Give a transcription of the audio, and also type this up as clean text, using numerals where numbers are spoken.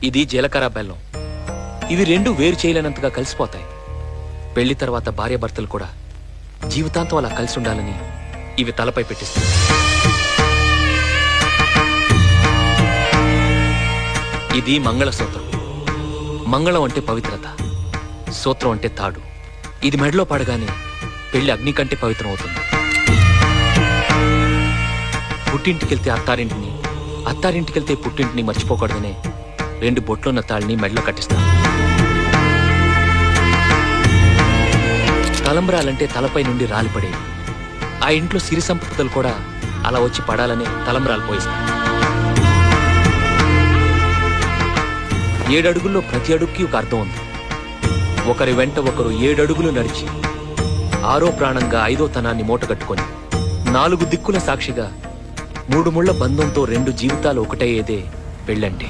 ఇది జీలకర్ర బెల్లం. ఇవి రెండు వేరు చేయలేనంతగా కలిసిపోతాయి. పెళ్లి తర్వాత భార్యాభర్తలు కూడా జీవితాంతం అలా కలిసి ఉండాలని ఇవి తలపై పెట్టిస్తాయి. ఇది మంగళసూత్రం. మంగళం అంటే పవిత్రత, సూత్రం అంటే తాడు. ఇది మెడలో పడగానే పెళ్లి అగ్ని కంటే పవిత్రం అవుతుంది. పుట్టింటికెళ్తే అత్తారింటిని, అత్తారింటికెళ్తే పుట్టింటిని మర్చిపోకూడదనే 2 బొట్లున్న తాళిని మెడలో కట్టిస్తాను. తలంబ్రాలంటే తలపై నుండి రాలిపడేవి. ఆ ఇంట్లో సిరి సంపదలు కూడా అలా వచ్చి పడాలనే తలంబ్రాలు పోయిస్తాను. 7 అడుగుల్లో ప్రతి అడుగుకి ఒక అర్థం ఉంది. ఒకరి వెంట ఒకరు 7 అడుగులు నడిచి 6వ ప్రాణంగా 5వ తనాన్ని మూటగట్టుకొని 4 దిక్కుల సాక్షిగా 3 ముళ్ల బంధంతో 2 జీవితాలు ఒకటయ్యేదే పెళ్ళంటే.